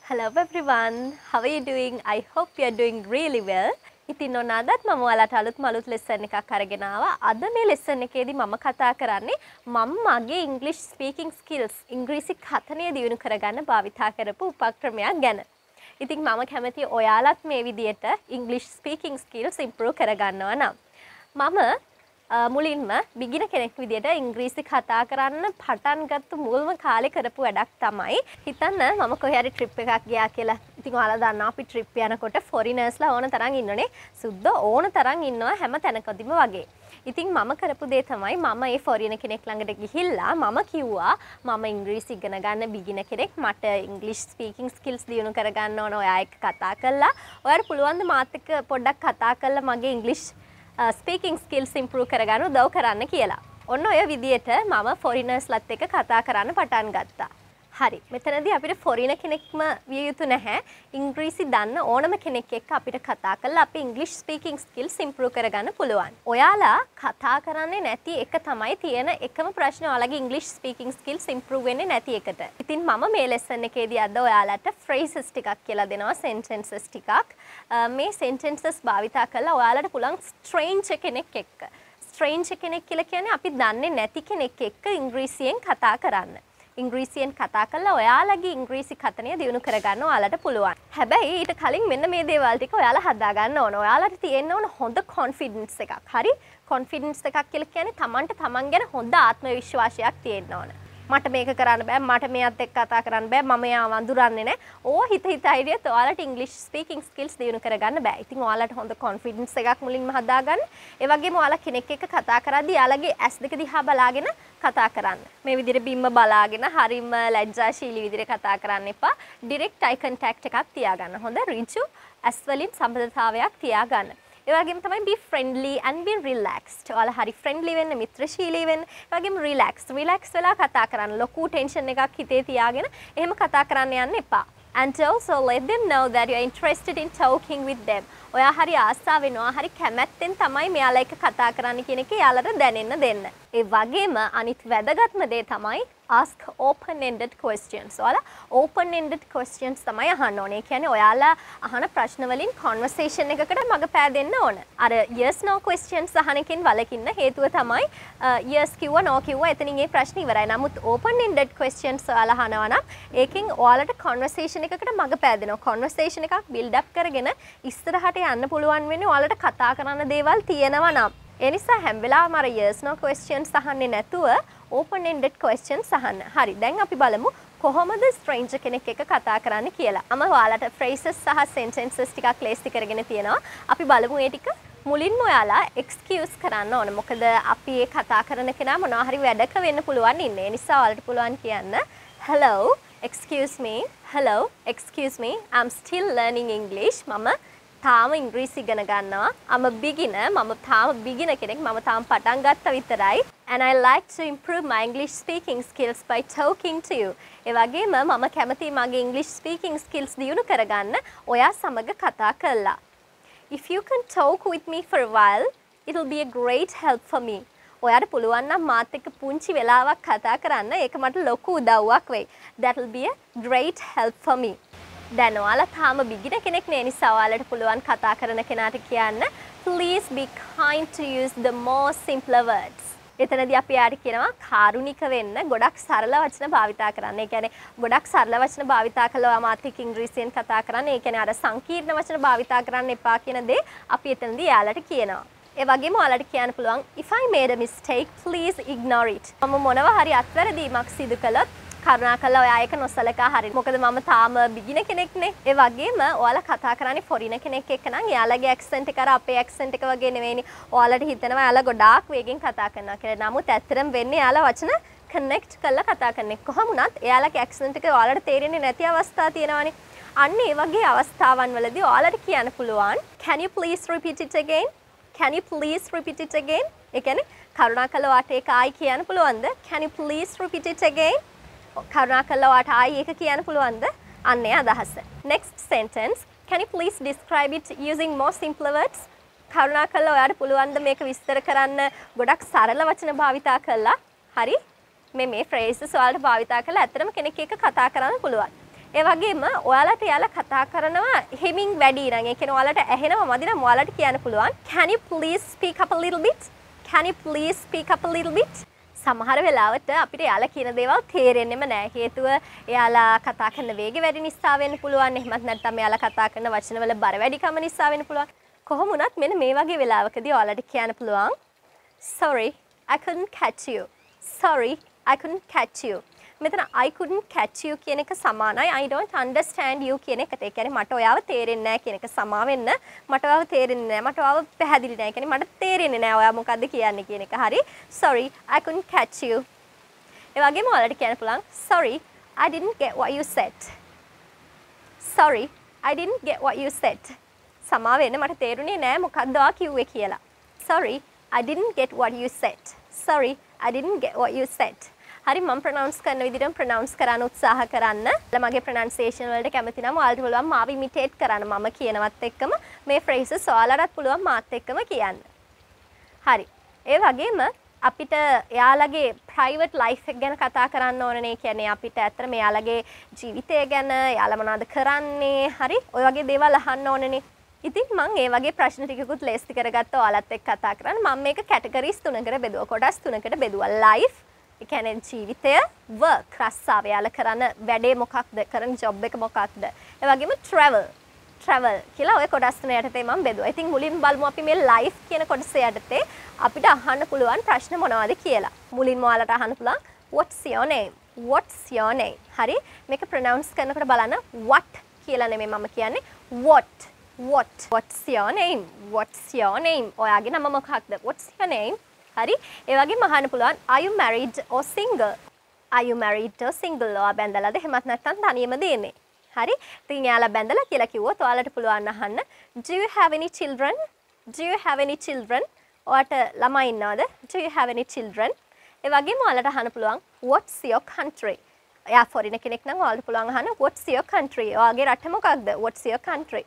Hello everyone, how are you doing? I hope you are doing really well. ඉතින් ඔන්න අදත් මම ඔයාලට අලුත් lesson එකක් අරගෙන ආවා. අද මේ lesson එකේදී මම කතා කරන්නේ මම මගේ English speaking skills ඉංග්‍රීසි කථනය දියුණු කරගන්න භාවිතා කරපු උපක්‍රමයක් ගැන. ඉතින් මම කැමතියි ඔයාලත් මේ විදියට English speaking skills improve කරගන්නවා නම්. මම මුලින්ම beginner කෙනෙක් විදියට ඉංග්‍රීසි කතා කරන්න පටන් ගත්ත මුල්ම කාලේ කරපු වැඩක් තමයි හිතන්න මම කොහේ හරි trip එකක් ගියා කියලා. ඉතින් ඔයාලා දන්නවා අපි trip යනකොට foreigners ලා ඕන තරම් ඉන්නනේ. සුද්ද ඕන තරම් ඉන්නවා හැම තැනකදීම වගේ. ඉතින් මම කරපු දේ තමයි මම ඒ foreigner කෙනෙක් ළඟට ගිහිල්ලා මම කිව්වා මම ඉංග්‍රීසි ඉගෙන ගන්න beginner කෙනෙක් මට English speaking skills දියුණු කරගන්න ඕන ඔයා එක්ක කතා කරලා ඔයාලට පුළුවන් ද මාත් එක්ක පොඩ්ඩක් කතා කරලා මගේ English speaking skills improve කරගන්න උදව් කරන්න කියලා. ඔන්න ඔය විදියට මම foreigners ලත් එක්ක කතා කරන්න පටන් ගත්තා. හරි. මෙතනදී අපිට foreigner කෙනෙක්ම විය යුතු නැහැ. ඉංග්‍රීසි දන්න ඕනම කෙනෙක් එක්ක අපිට කතා කරලා අපි English speaking skills improve කරගන්න පුළුවන්. ඔයාලා කතා කරන්නේ නැති එක තමයි තියෙන එකම ප්‍රශ්නේ ඔයාලගේ English speaking skills improve වෙන්නේ නැති එකට. ඉතින් මම මේ lesson එකේදී අද ඔයාලට phrases ටිකක් කියලා දෙනවා sentences ටිකක්. මේ sentences භාවිතා කරලා ඔයාලට පුළුවන් stranger කෙනෙක් එක්ක. stranger කෙනෙක් කියලා කියන්නේ අපි දන්නේ නැති කෙනෙක් එක්ක ඉංග්‍රීසියෙන් කතා කරන්න. ඉංග්‍රීසියෙන් කතා කරලා ඔයාලගේ ඉංග්‍රීසි කථනය දියුණු කරගන්න ඔයාලට පුළුවන්. හැබැයි ඊට කලින් මෙන්න මේ දේවල් ටික ඔයාලා හදා ගන්න ඕන. ඔයාලට තියෙන්න ඕන හොඳ confidence එකක්. හරි? confidence එකක් කියලා කියන්නේ Tamanට Taman ගැන හොඳ ආත්ම විශ්වාසයක් තියෙන්න ඕන. මට මේක කරන්න බෑ, මට මෙයාත් එක්ක කතා කරන්න බෑ, මම එයාව වඳුරන්නේ නැහැ. ඕවා හිත හිරියත් ඔයාලට English speaking skills දියුණු කරගන්න බෑ. ඉතින් ඔයාලට හොඳ confidence එකක් මුලින්ම හදාගන්න. ඒ වගේම ඔයාලා කෙනෙක් එක්ක කතා කරද්දී යාළගේ ඇස් දෙක දිහා බලාගෙන කතා කරන්න. මේ විදිහට බිම්ම බලාගෙන හරිම ලැජ්ජාශීලී විදිහට කතා කරන්න එපා. direct eye contact එකක් තියාගන්න. හොඳ ඍජු ඇස් වලින් සම්බන්ධතාවයක් තියාගන්න. ඒ වගේම තමයි be friendly and be relaxed. ඔයාලා හරි friendly වෙන්න, මිත්‍රශීලී වෙන්න. ඒ වගේම relax වෙලා කතා කරන්න. ලොකු tension එකක් හිතේ තියාගෙන එහෙම කතා කරන්න යන්න එපා. And also let them know that you are interested in talking with them. ඔයා හරි ආසාවෙන් ඔයා හරි කැමැත්තෙන් තමයි මෙයාලා එක්ක කතා කරන්න කියන එක යාළට දැනෙන්න දෙන්න. ඒ වගේම අනිත් වැදගත්ම දේ තමයි ask open-ended questions. ඔයාලා open-ended questions තමයි අහන්න ඕනේ. ඒ කියන්නේ ඔයාලා අහන ප්‍රශ්න වලින් conversation එකකට මඟ පෑදෙන්න ඕන. අර yes no questions අහන එකෙන් වළකින්න හේතුව තමයි yes කිව්වා no කිව්වා එතනින් ඒ ප්‍රශ්න ඉවරයි. නමුත් open-ended questions ඔයාලා අහනවා නම් ඒකෙන් ඔයාලට conversation එකකට මඟ පෑදෙනවා. conversation එකක් build up කරගෙන ඉස්සරහට යන්න පුළුවන් වෙන්නේ ඔයාලට කතා කරන්න දේවල් තියෙනවා නම්. ඒ නිසා හැම වෙලාවම අර yes no questions අහන්නේ නැතුව open ended questions අහන්න. හරි. දැන් අපි බලමු කොහොමද stranger කෙනෙක් එක්ක කතා කරන්න කියලා. මම ඔයාලට phrases සහ sentences ටිකක් ලේස්ති කරගෙන තියෙනවා. අපි බලමු ඒ ටික. මුලින්ම ඔයාලා excuse කරන්න ඕන. මොකද අපි ඒ කතා කරන කෙනා මොනවා හරි වැඩක වෙන්න පුළුවන් ඉන්නේ. ඒ නිසා ඔයාලට පුළුවන් කියන්න hello, excuse me, hello, excuse me, I'm still learning English. මම තාම ඉංග්‍රීසි ඉගෙන ගන්නවා. I'm a beginner. මම තාම beginner කෙනෙක්. මම තාම පටන් ගත්තා විතරයි. And I like to improve my English speaking skills by talking to you. ඒ වගේම මම කැමතියි මගේ English speaking skills දියුණු කරගන්න ඔයා සමග කතා කරලා. If you can talk with me for a while, it will be a great help for me. ඔයාට පුළුවන් නම් මාත් එක්ක පුංචි වෙලාවක් කතා කරන්න. ඒක මට ලොකු උදව්වක් වෙයි. That will be a great help for me. දැන් ඔයාලා තාම beginner කෙනෙක් නේ නිසා ඔයාලට පුළුවන් කතා කරන කෙනාට කියන්න please be kind to use the more simpler words. එතනදී අපි යාට කියනවා කාරුණික වෙන්න ගොඩක් සරල වචන භාවිතා කරන්න. ඒ කියන්නේ ගොඩක් සරල වචන භාවිතා කළා ඔයා මාත් එක්ක ඉංග්‍රීසියෙන් කතා කරන්න. ඒ කියන්නේ අර සංකීර්ණ වචන භාවිතා කරන්න එපා කියන දේ අපි එතනදී යාලට කියනවා. ඒ වගේම ඔයාලට කියන්න පුළුවන් if I made a mistake please ignore it. මම මොනවා හරි අත්වැරදීමක් සිදු කළොත් කරුණාකරලා ඔයා ඒක නොසලකා හරින්න. මොකද මම තාම beginner කෙනෙක්නේ. ඒ වගේම ඔයාලා කතා කරන්නේ foreigner කෙනෙක් එක්ක නම් එයාලගේ accent එක අර අපේ accent එක වගේ නෙවෙයිනේ. ඔයාලට හිතෙනවා එයාලා ගොඩාක් වේගෙන් කතා කරනවා කියලා. නමුත් ඇත්තටම වෙන්නේ එයාලා වචන connect කරලා කතා කරන එක. කොහොම වුණත් එයාලගේ accent එක ඔයාලට තේරෙන්නේ නැති අවස්ථා තියෙනවානේ. අන්න ඒ වගේ අවස්ථාවන් වලදී ඔයාලට කියන්න පුළුවන් can you please repeat it again? Can you please repeat it again? ඒ කියන්නේ කරුණාකරලා ඔයාට ඒක ආයි කියන්න පුළුවන්ද? Can you please repeat it again? කරුණාකරලා ඔයාට ආයි ඒක කියන්න පුළුවන්ද? අන්න ඒ අදහස. Next sentence. Can you please describe it using more simpler words? කරුණාකරලා ඔයාට පුළුවන්ද මේක විස්තර කරන්න ගොඩක් සරල වචන භාවිතා කරලා? හරි? මේ phrases ඔයාලට භාවිතා කරලා ඇත්තටම කෙනෙක් එක්ක කතා කරන්න පුළුවන්. ඒ වගේම ඔයාලට යාලා කතා කරනවා හෙමින් වැඩි නම් ඒ කියන්නේ ඔයාලට ඇහෙනවා මදි නම් ඔයාලට කියන්න පුළුවන් can you please speak up a little bit? Can you please speak up a little bit? සමහර වෙලාවට අපිට යාලා කියන දේවල් තේරෙන්නෙම නැහැ. හේතුව යාලා කතා කරන වේගය වැඩි නිසා වෙන්න පුළුවන්. එහෙමත් නැත්නම් යාලා කතා කරන වචනවල බර වැඩිකම නිසා වෙන්න පුළුවන්. කොහොම වුණත් මෙන්න මේ වගේ වෙලාවකදී ඔයාලට කියන්න පුළුවන් sorry I couldn't catch you. Sorry I couldn't catch you. මෙතන I couldn't catch you කියන එක සමානයි I don't understand you කියන එකට. ඒ කියන්නේ මට ඔයාව තේරෙන්නේ නැහැ කියන එක සමා වෙන්න. මට ඔයාව තේරෙන්නේ නැහැ. මට ඔයාව පැහැදිලි නැහැ. ඒ කියන්නේ මට තේරෙන්නේ නැහැ ඔයා මොකද්ද කියන්නේ කියන එක. හරි. Sorry I couldn't catch you. ඒ වගේම ඔයාලට කියන්න පුළුවන් sorry I didn't get what you said. Sorry I didn't get what you said. සමා වෙන්න මට තේරුනේ නැහැ මොකද්ද ඔයා කිව්වේ කියලා. Sorry I didn't get what you said. Sorry I didn't get what you said. හරි මම ප්‍රොනවුන්ස් කරන විදිහටම ප්‍රොනවුන්ස් කරන්න උත්සාහ කරන්න. මගේ ප්‍රොනන්සියේෂන් වලට කැමති නම් ඔයාලට පුළුවන් මාව ඉමිටේට් කරන්න. මම කියනවත් එක්කම මේ ෆ්‍රේසස් ඔයාලටත් පුළුවන් මාත් එක්කම කියන්න. හරි. ඒ වගේම අපිට එයාලගේ ප්‍රයිවට් ලයිෆ් එක ගැන කතා කරන්න ඕනනේ. කියන්නේ අපිට ඇත්තට මෙයාලගේ ජීවිතය ගැන, එයාලා මොනවද කරන්නේ, හරි? ඔය වගේ දේවල් අහන්න ඕනනේ. ඉතින් මම ඒ වගේ ප්‍රශ්න ටිකකුත් ලේස්ති කරගත්තා ඔයාලත් එක්ක කතා කරන්න. මම මේක කැටගරිස් තුනකට බෙදුවා. කොටස් තුනකට බෙදුවා. ලයිෆ් ඒ කියන්නේ ජීවිතය, work රස්සාව යාල කරන වැඩේ මොකක්ද, කරන ජොබ් එක මොකක්ද. ඒ වගේම travel කියලා ඔය කොටස් තුන යටතේ මම බෙදුවා. ඉතින් මුලින්ම බලමු අපි මේ life කියන කොටස යටතේ අපිට අහන්න පුළුවන් ප්‍රශ්න මොනවද කියලා. මුලින්ම ඔයාලට අහන්න පුළුවන් what's your name? What's your name? හරි. මේක pronounce කරනකොට බලන්න what කියලා නෙමෙයි මම කියන්නේ what. What's your name? What's your name? ඔයාගේ නම මොකක්ද? What's your name? හරි. ඒ වගේම අහන්න පුළුවන් are you married or single? Are you married or single? ඔයා බැඳලාද? එහෙමත් නැත්නම් තනියමද ඉන්නේ? හරි. ඉතින් එයාලා බැඳලා කියලා කිව්වොත් ඔයාලට පුළුවන් අහන්න do you have any children? Do you have any children? ඔයාට ළමයි ඉන්නවද? Do you have any children? ඒ වගේම ඔයාලට අහන්න පුළුවන් what's your country? එයා foreigner කෙනෙක් නම් ඔයාලට පුළුවන් අහන්න what's your country? ඔයාගේ රට මොකක්ද? What's your country?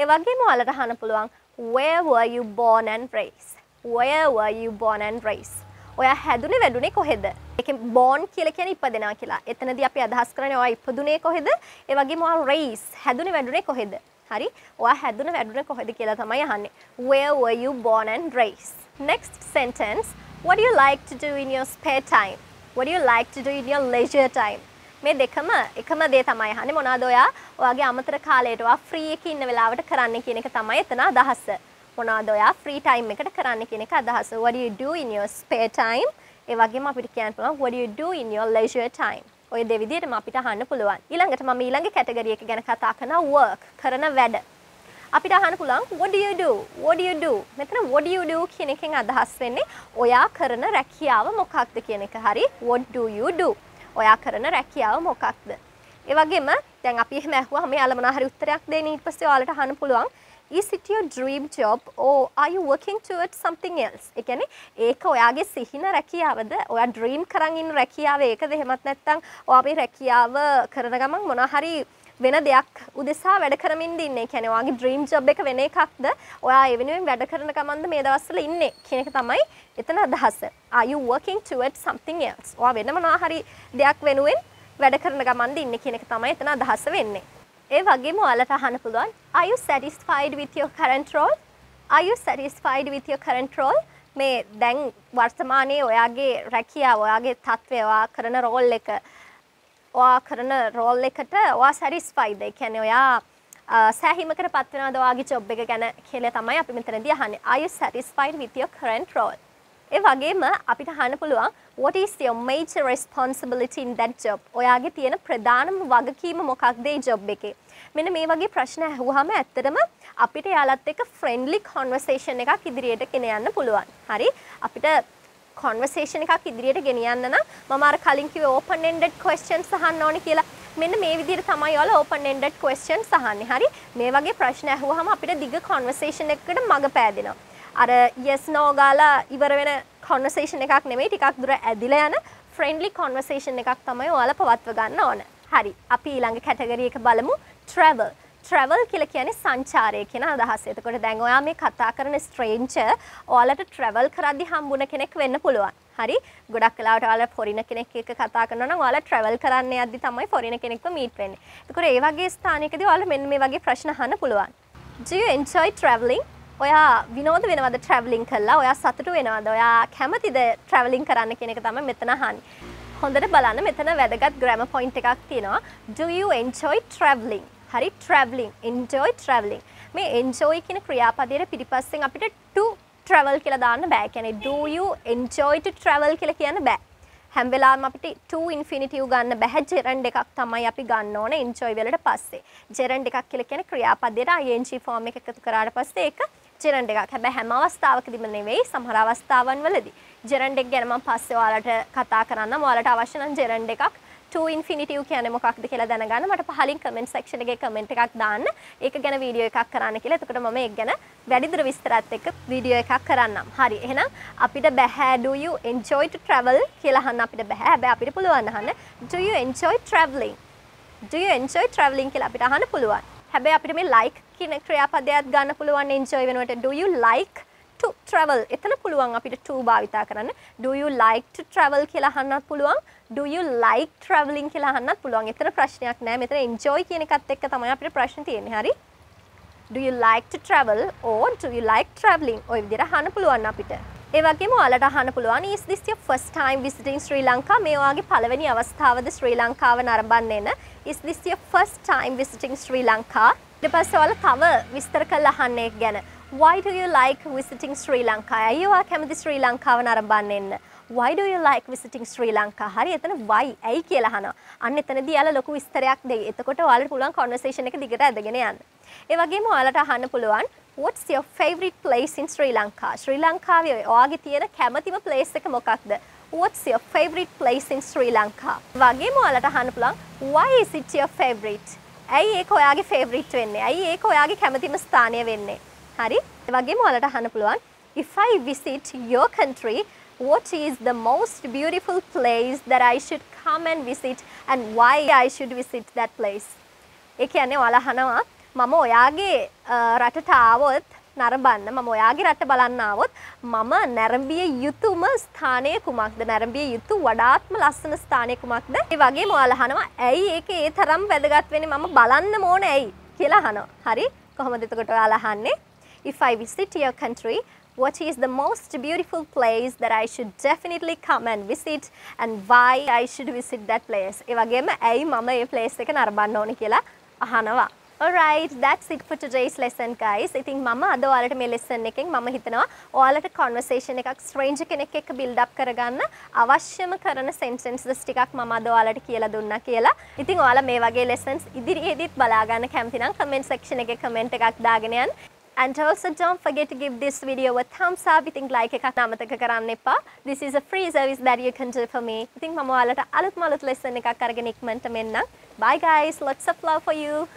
ඒ වගේම ඔයාලට අහන්න පුළුවන් where were you born and raised? Where were you born and raised? ඔයා හැදුනේ වැඩුනේ කොහෙද? ඒකෙන් born කියලා කියන්නේ ඉපදෙනවා කියලා. එතනදී අපි අදහස් කරන්නේ ඔයා ඉපදුනේ කොහෙද? ඒ වගේම ඔයා raised හැදුනේ වැඩුනේ කොහෙද? හරි? ඔයා හැදුනේ වැඩුනේ කොහෙද කියලා තමයි අහන්නේ. Where were you born and raised? Next sentence. What do you like to do in your spare time? What do you like to do in your leisure time? මේ දෙකම එකම දේ තමයි අහන්නේ. මොනවාද ඔයාගේ අමතර කාලයට ඔයා free එකේ ඉන්න වෙලාවට කරන්න කියන එක තමයි එතන අදහස. මොනවාද ඔයා free time එකට කරන්න කියන එක අදහස. What do you do in your spare time? ඒ වගේම අපිට කියන්න පුළුවන් what do you do in your leisure time? ඔය දෙ විදිහටම අපිට අහන්න පුළුවන්. ඊළඟට මම ඊළඟ කැටගරි එක ගැන කතා කරනවා work කරන වැඩ. අපිට අහන්න පුළුවන් what do you do? What do you do? මෙතන what do you do කියන එකෙන් අදහස් වෙන්නේ ඔයා කරන රැකියාව මොකක්ද කියන එක. හරි? What do you do? ඔයා කරන රැකියාව මොකක්ද? ඒ වගේම දැන් අපි එහෙම අහුවාම යාළ මොනවා හරි උත්තරයක් දෙන්න ඊට පස්සේ ඔයාලට අහන්න පුළුවන් is it your dream job or are you working towards something else? ඒ කියන්නේ ඒක ඔයාගේ සිහින රැකියාවද? ඔයා dream කරන් ඉන්න රැකියාව ඒකද? එහෙමත් නැත්නම් ඔයා මේ රැකියාව කරන ගමන් මොනවා හරි වෙන දෙයක් උදෙසා වැඩ කරමින් ඉන්නේ. ඒ කියන්නේ ඔයාගේ dream job එක වෙන එකක්ද? ඔයා ඒ වෙනුවෙන් වැඩ කරන ගමන්ද මේ දවස්වල ඉන්නේ කියන එක තමයි එතන අදහස. Are you working towards something else? ඔයා වෙන මොනවා හරි දෙයක් වෙනුවෙන් වැඩ කරන ගමන්ද ඉන්නේ කියන එක තමයි එතන අදහස වෙන්නේ. ඒ වගේම ඔයාලට අහන්න පුළුවන් are you satisfied with your current role? Are you satisfied with your current role? මේ දැන් වර්තමානයේ ඔයාගේ රැකියාව, ඔයාගේ තත්ත්වය, ඔයා කරන රෝල් එක, ඔයා කරන රෝල් එකට ඔයා satisfied? ඒ කියන්නේ ඔයා සෑහීමකට පත් වෙනවද ඔයාගේ ජොබ් එක ගැන කියලා තමයි අපි මෙතනදී අහන්නේ. Are you satisfied with your current role? ඒ වගේම අපිට අහන්න පුළුවන් what is your major responsibility in that job? ඔයාගේ තියෙන ප්‍රධානම වගකීම මොකක්ද ඒ ජොබ් එකේ? මෙන්න මේ වගේ ප්‍රශ්න අහුවාම ඇත්තටම අපිට යාලත් එක්ක friendly conversation එකක් ඉදිරියට ගෙන යන්න පුළුවන්. හරි? අපිට conversation එකක් ඉදිරියට ගෙන යන්න නම් මම අර කලින් කිව්වේ open ended questions අහන්න ඕනේ කියලා. මෙන්න මේ විදිහට තමයි ඔයාලා open ended questions අහන්නේ. හරි? මේ වගේ ප්‍රශ්න අහුවාම අපිට දිග conversation එකකට මඟ පෑදෙනවා. අර yes no ගාලා ඉවර වෙන conversation එකක් නෙමෙයි, ටිකක් දුර ඇදිලා යන friendly conversation එකක් තමයි ඔයාලා පවත්ව ගන්න ඕන. හරි. අපි ඊළඟ කැටගරි එක බලමු travel. travel කියලා කියන්නේ සංචාරය කියන අදහස. එතකොට දැන් ඔයා මේ කතා කරන stranger ඔයාලට travel කරද්දි හම්බුන කෙනෙක් වෙන්න පුළුවන්. හරි? ගොඩක් වෙලාවට ඔයාලා foreigner කෙනෙක් එක්ක කතා කරනවා නම් ඔයාලා travel කරන්න යද්දි තමයි foreigner කෙනෙක්ව meet වෙන්නේ. එතකොට ඒ වගේ ස්ථානයකදී ඔයාලා මෙන්න මේ වගේ ප්‍රශ්න අහන්න පුළුවන්. Do you enjoy traveling? ඔයා විනෝද වෙනවද traveling කළා? ඔයා සතුටු වෙනවද? ඔයා කැමතිද traveling කරන්න කියන එක තමයි මෙතන අහන්නේ. හොඳට බලන්න මෙතන වැදගත් grammar point එකක් තියෙනවා. Do you enjoy traveling? හරි traveling, enjoy traveling. මේ enjoy කියන ක්‍රියාපදයේ පිටිපස්සෙන් අපිට to travel කියලා දාන්න බෑ. කියන්නේ do you enjoy to travel කියලා කියන්න බෑ. හැම වෙලාවෙම අපිට to infinitive ගන්න බෑ. gerund එකක් තමයි අපි ගන්න ඕනේ enjoy වලට පස්සේ. gerund එකක් කියලා කියන්නේ ක්‍රියාපදයට ing form එක එකතු කරාට පස්සේ ඒක gerund එකක්. හැබැයි හැම අවස්ථාවකදීම නෙවෙයි, සමහර අවස්ථාවන් වලදී. gerund එක ගැන මම පස්සේ ඔයාලට කතා කරන්නම්. ඔයාලට අවශ්‍ය නම් gerund එකක් to infinitive කියන්නේ මොකක්ද කියලා දැනගන්න මට පහලින් comment section එකේ comment එකක් දාන්න. ඒක ගැන වීඩියෝ එකක් කරන්න කියලා. එතකොට මම ඒක ගැන වැඩිදුර විස්තරات එක්ක වීඩියෝ එකක් කරන්නම්. හරි. එහෙනම් අපිට බෑ do you enjoy to travel කියලා අහන්න අපිට බෑ. හැබැයි අපිට පුළුවන් අහන්න do you enjoy traveling? Do you enjoy traveling කියලා අපිට අහන්න පුළුවන්. හැබැයි අපිට මේ like කියන ක්‍රියාපදයක් ගන්න පුළුවන් enjoy වෙනුවට do you like to travel? එතන පුළුවන් අපිට to භාවිතා කරන්න. Do you like to travel කියලා අහන්නත් පුළුවන්. Do you like traveling කියලා අහන්නත් පුළුවන්. එතන ප්‍රශ්නයක් නෑ. මෙතන enjoy කියන එකත් එක්ක තමයි අපිට ප්‍රශ්න තියෙන්නේ. හරි? Do you like to travel or do you like traveling? ඔය විදිහට අහන්න පුළුවන් අපිට. ඒ වගේම ඔයාලට අහන්න පුළුවන් is this your first time visiting Sri Lanka? මේ ඔයාගේ පළවෙනි අවස්ථාවද ශ්‍රී ලංකාව නරඹන්න එන? Is this your first time visiting Sri Lanka? ඊට පස්සේ ඔයාලා තව විස්තර කරලා අහන්න ඒක ගැන. Why do you like visiting Sri Lanka? ඇයි ඔයා කැමති ශ්‍රී ලංකාව නරඹන්න එන්න? Why do you like visiting Sri Lanka? හරි එතන why ඇයි කියලා අහනවා. අන්න එතනදී යාලා ලොකු විස්තරයක් දෙයි. එතකොට ඔයාලට පුළුවන් conversation එක දිගට ඇදගෙන යන්න. ඒ වගේම ඔයාලට අහන්න පුළුවන් what's your favorite place in Sri Lanka? ශ්‍රී ලංකාවේ ඔයාගේ තියෙන කැමතිම place එක මොකක්ද? What's your favorite place in Sri Lanka? වගේම ඔයාලට අහන්න පුළුවන් why is it your favorite? ඇයි ඒක ඔයාගේ favorite වෙන්නේ? ඇයි ඒක ඔයාගේ කැමතිම ස්ථානය වෙන්නේ? හරි? ඒ වගේම ඔයාලට අහන්න පුළුවන් if I visit your country, what is the most beautiful place that I should come and visit and why I should visit that place? ඒ කියන්නේ ඔයාලා අහනවා මම ඔයාගේ රටට ආවොත් නරඹන්න මම ඔයාගේ රට බලන්න ආවොත් මම නැරඹිය යුතුම ස්ථානය කුමක්ද? නැරඹිය යුතු වඩාත්ම ලස්සන ස්ථානය කුමක්ද? ඒ වගේම ඔයාලා අහනවා ඇයි ඒක ඒ තරම් වැදගත් වෙන්නේ මම බලන්න ඕනේ ඇයි කියලා අහනවා. හරි? කොහොමද එතකොට ඔයාලා අහන්නේ? If I visit your country, what is the most beautiful place that I should definitely come and visit and why I should visit that place? ඒ වගේම ඇයි මම මේ place එක නරඹන්න ඕනේ කියලා අහනවා. Alright, that's it for today's lesson guys. ඉතින් මම අද ඔයාලට මේ lesson එකෙන් මම හිතනවා ඔයාලට conversation එකක් stranger කෙනෙක් එක්ක build up කරගන්න අවශ්‍යම කරන sentences ටිකක් මම අද ඔයාලට කියලා දුන්නා කියලා. ඉතින් ඔයාලා මේ වගේ lessons ඉදිරියේදීත් බලා ගන්න කැමති නම් comment section එකේ comment එකක් දාගෙන යන්න. And also don't forget to give this video a thumbs up. ඉතින් like එකක් අමතක කරන්න එපා. This is a free service that you can do for me. ඉතින් මම ඔයාලට අලුත්ම lesson එකක් අරගෙන ඉක්මනට මෙන්නම්. Bye guys. Lots of love for you.